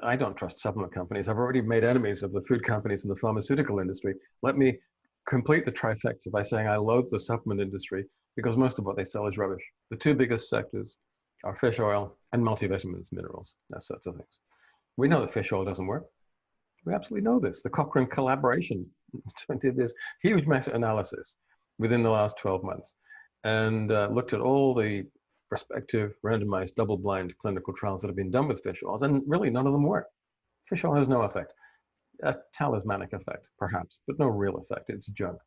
I don't trust supplement companies. I've already made enemies of the food companies and the pharmaceutical industry. Let me complete the trifecta by saying I loathe the supplement industry because most of what they sell is rubbish. The two biggest sectors are fish oil and multivitamins, minerals, those sorts of things. We know that fish oil doesn't work. We absolutely know this. The Cochrane collaboration did this huge meta-analysis within the last 12 months and looked at all the prospective randomized double-blind clinical trials that have been done with fish oils, and really none of them work. Fish oil has no effect. A talismanic effect, perhaps, but no real effect. It's junk.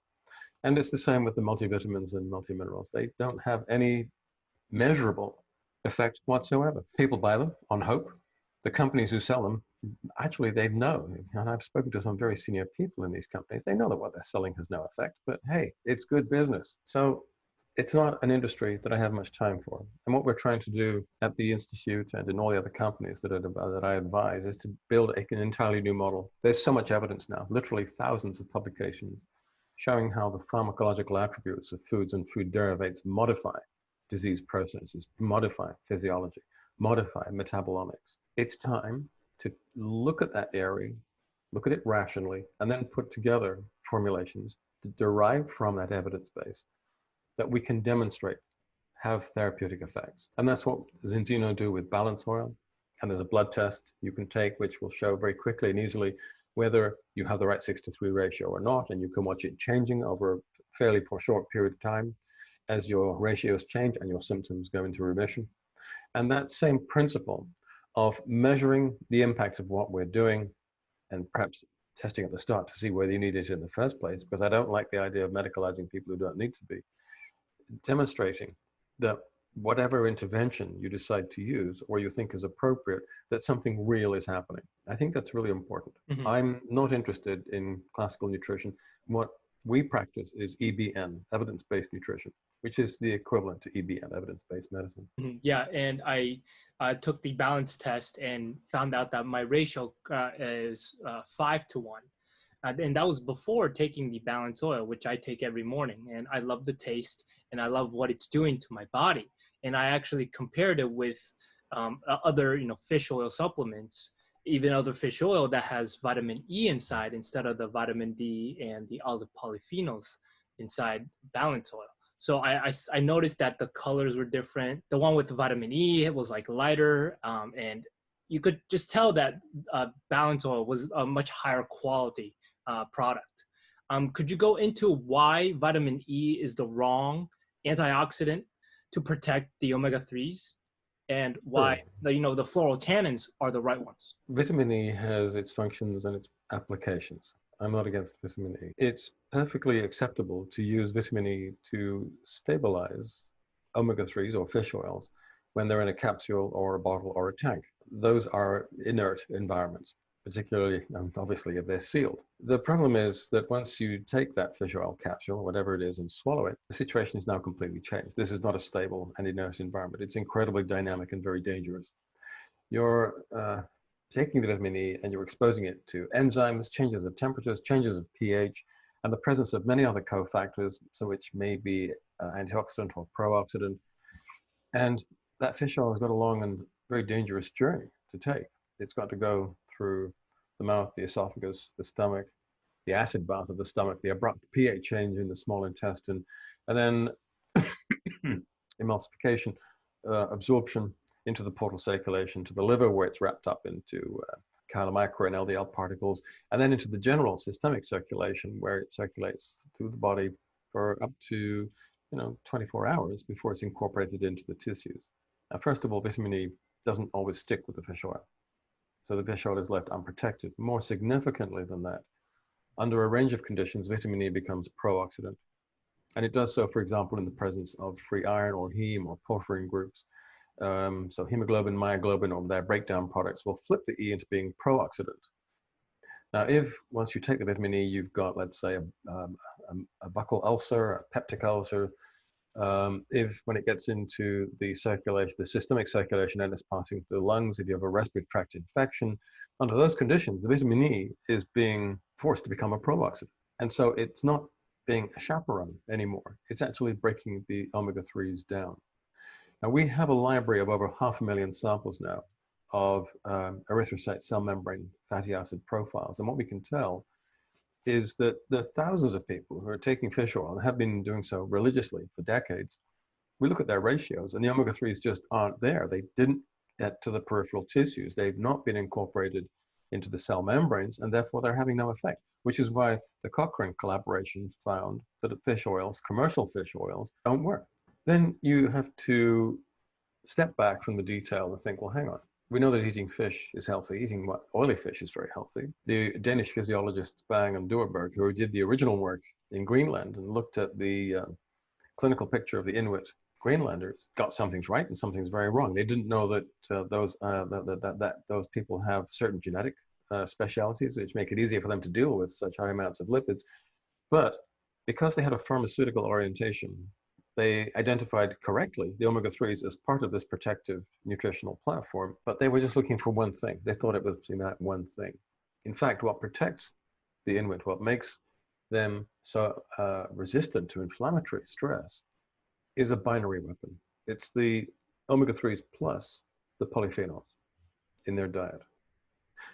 And it's the same with the multivitamins and multiminerals. They don't have any measurable effect whatsoever. People buy them on hope. The companies who sell them, actually, they know, and I've spoken to some very senior people in these companies, they know that what they're selling has no effect, but hey, it's good business. So it's not an industry that I have much time for. And what we're trying to do at the Institute and in all the other companies that I advise is to build an entirely new model. There's so much evidence now, literally thousands of publications, showing how the pharmacological attributes of foods and food derivatives modify disease processes, modify physiology, modify metabolomics. It's time to look at that area, look at it rationally, and then put together formulations to derive from that evidence base that we can demonstrate have therapeutic effects. And that's what Zinzino do with balance oil. And there's a blood test you can take, which will show very quickly and easily whether you have the right 6-to-3 ratio or not. And you can watch it changing over a fairly short period of time as your ratios change and your symptoms go into remission. And that same principle of measuring the impact of what we're doing and perhaps testing at the start to see whether you need it in the first place, because I don't like the idea of medicalizing people who don't need to be, demonstrating that whatever intervention you decide to use or you think is appropriate, that something real is happening. I think that's really important. Mm-hmm. I'm not interested in classical nutrition. What we practice is EBN, evidence-based nutrition, which is the equivalent to EBM, evidence-based medicine. Mm-hmm. Yeah, and I took the balance test and found out that my ratio is 5-to-1. And that was before taking the balance oil, which I take every morning. And I love the taste and I love what it's doing to my body. And I actually compared it with other, fish oil supplements, even other fish oil that has vitamin E inside instead of the vitamin D and the olive polyphenols inside balance oil. So I noticed that the colors were different. The one with the vitamin E, it was like lighter, and you could just tell that balance oil was a much higher quality product. Could you go into why vitamin E is the wrong antioxidant to protect the omega-3s and why the fluorotannins are the right ones? Vitamin E has its functions and its applications. I'm not against vitamin E. It's perfectly acceptable to use vitamin E to stabilize omega-3s or fish oils when they're in a capsule or a bottle or a tank. Those are inert environments, particularly, obviously, if they're sealed. The problem is that once you take that fish oil capsule, whatever it is, and swallow it, the situation is now completely changed. This is not a stable and inert environment. It's incredibly dynamic and very dangerous. You're taking the vitamin E and you're exposing it to enzymes, changes of temperatures, changes of pH, and the presence of many other cofactors, so which may be antioxidant or pro-oxidant. And that fish oil has got a long and very dangerous journey to take. It's got to go through the mouth, the esophagus, the stomach, the acid bath of the stomach, the abrupt pH change in the small intestine, and then emulsification, absorption into the portal circulation, to the liver where it's wrapped up into chylomicron and LDL particles, and then into the general systemic circulation where it circulates through the body for up to 24 hours before it's incorporated into the tissues. Now, first of all, vitamin E doesn't always stick with the fish oil. So the fish oil is left unprotected. More significantly than that, under a range of conditions, vitamin E becomes pro-oxidant. And it does so, for example, in the presence of free iron or heme or porphyrin groups. So hemoglobin, myoglobin, or their breakdown products will flip the E into being pro-oxidant. Now, if once you take the vitamin E, you've got, let's say, a buccal ulcer, a peptic ulcer, if when it gets into the circulation, the systemic circulation, and it's passing through the lungs, if you have a respiratory tract infection, under those conditions, the vitamin E is being forced to become a pro-oxidant. And so it's not being a chaperone anymore. It's actually breaking the omega-3s down. Now, we have a library of over 500,000 samples now of erythrocyte cell membrane fatty acid profiles. And what we can tell is that there are thousands of people who are taking fish oil and have been doing so religiously for decades. We look at their ratios and the omega-3s just aren't there. They didn't get to the peripheral tissues. They've not been incorporated into the cell membranes, and therefore they're having no effect, which is why the Cochrane collaboration found that fish oils, commercial fish oils, don't work. Then you have to step back from the detail and think, well, hang on. We know that eating fish is healthy. Eating oily fish is very healthy. The Danish physiologist Bang and Duerberg, who did the original work in Greenland and looked at the clinical picture of the Inuit Greenlanders, got some things right and some things very wrong. They didn't know that those people have certain genetic specialities, which make it easier for them to deal with such high amounts of lipids. But because they had a pharmaceutical orientation, they identified correctly the omega-3s as part of this protective nutritional platform, but they were just looking for one thing. They thought it was that one thing. In fact, what protects the Inuit, what makes them so resistant to inflammatory stress, is a binary weapon. It's the omega-3s plus the polyphenols in their diet.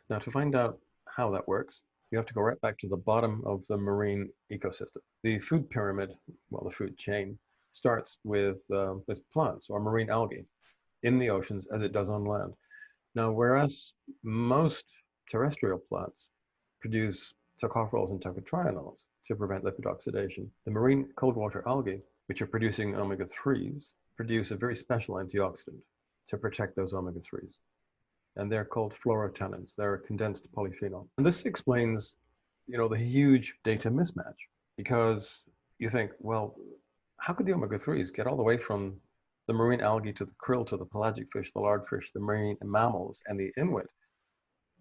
Now, to find out how that works, you have to go right back to the bottom of the marine ecosystem. The food pyramid, well, the food chain, starts with plants or marine algae in the oceans as it does on land. Now, whereas most terrestrial plants produce tocopherols and tocotrienols to prevent lipid oxidation, the marine cold water algae, which are producing omega-3s, produce a very special antioxidant to protect those omega-3s. And they're called fluorotannins. They're a condensed polyphenol. And this explains, the huge data mismatch, because you think, well, how could the omega-3s get all the way from the marine algae to the krill, to the pelagic fish, the lardfish, the marine mammals, and the Inuit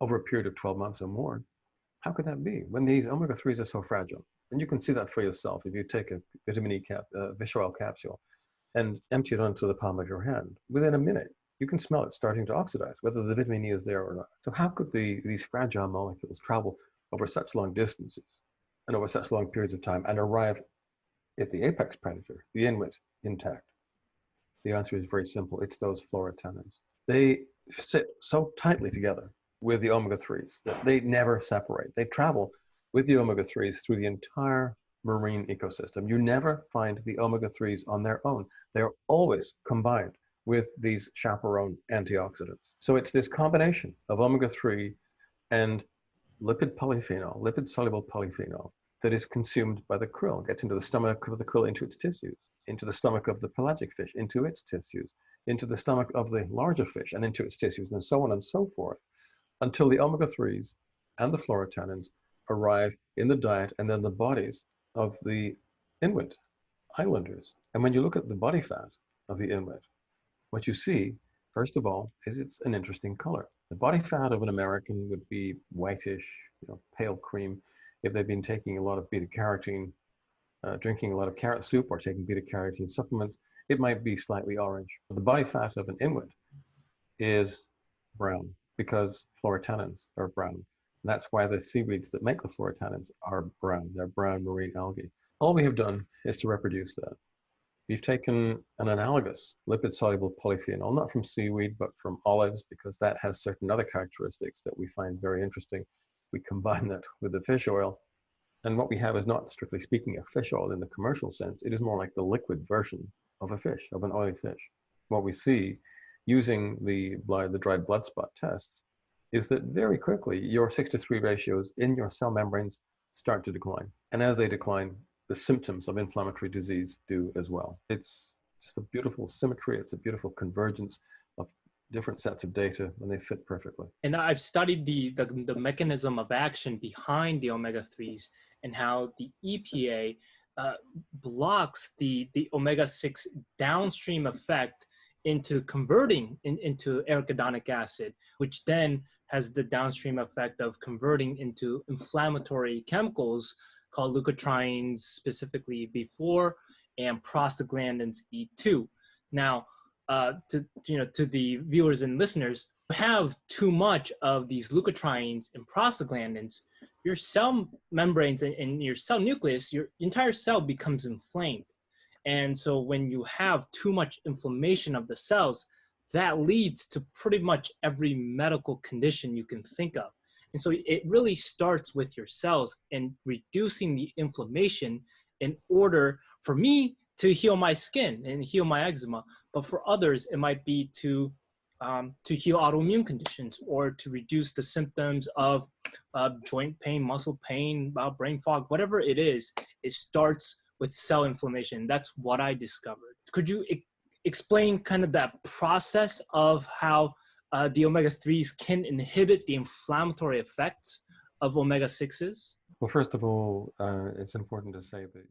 over a period of 12 months or more? How could that be when these omega-3s are so fragile? And you can see that for yourself if you take a vitamin E fish oil capsule and empty it onto the palm of your hand. Within a minute, you can smell it starting to oxidize, whether the vitamin E is there or not. So how could these fragile molecules travel over such long distances and over such long periods of time and arrive at the apex predator, the Inuit, intact? The answer is very simple. It's those fluorotannins. They sit so tightly together with the omega-3s that they never separate. They travel with the omega-3s through the entire marine ecosystem. You never find the omega-3s on their own. They are always combined with these chaperone antioxidants. So it's this combination of omega-3 and lipid polyphenol, lipid-soluble polyphenol, that is consumed by the krill, gets into the stomach of the krill, into its tissues, into the stomach of the pelagic fish, into its tissues, into the stomach of the larger fish, and into its tissues, and so on and so forth, until the omega-3s and the fluorotannins arrive in the diet and then the bodies of the Inuit islanders. And when you look at the body fat of the Inuit, what you see, first of all, is it's an interesting color. The body fat of an American would be whitish, pale cream. If they've been taking a lot of beta-carotene, drinking a lot of carrot soup or taking beta-carotene supplements, it might be slightly orange. The body fat of an Inuit is brown because fluorotannins are brown. And that's why the seaweeds that make the fluorotannins are brown. They're brown marine algae. All we have done is to reproduce that. We've taken an analogous lipid-soluble polyphenol, not from seaweed, but from olives, because that has certain other characteristics that we find very interesting. We combine that with the fish oil. And what we have is not, strictly speaking, a fish oil in the commercial sense. It is more like the liquid version of a fish, of an oily fish. What we see using the dried blood spot tests is that very quickly your 6:3 ratios in your cell membranes start to decline. And as they decline, the symptoms of inflammatory disease do as well. It's just a beautiful symmetry. It's a beautiful convergence of different sets of data, and they fit perfectly. And I've studied the mechanism of action behind the omega-3s and how the EPA blocks the omega-6 downstream effect into converting into arachidonic acid, which then has the downstream effect of converting into inflammatory chemicals called leukotrienes, specifically B4, and prostaglandins E2. Now, to the viewers and listeners, if you have too much of these leukotrienes and prostaglandins, your cell membranes and your cell nucleus, your entire cell becomes inflamed. And so when you have too much inflammation of the cells, that leads to pretty much every medical condition you can think of. And so it really starts with your cells and reducing the inflammation in order for me to heal my skin and heal my eczema. But for others, it might be to heal autoimmune conditions or to reduce the symptoms of joint pain, muscle pain, brain fog, whatever it is. It starts with cell inflammation. That's what I discovered. Could you explain kind of that process of how the omega-3s can inhibit the inflammatory effects of omega-6s? Well, first of all, it's important to say that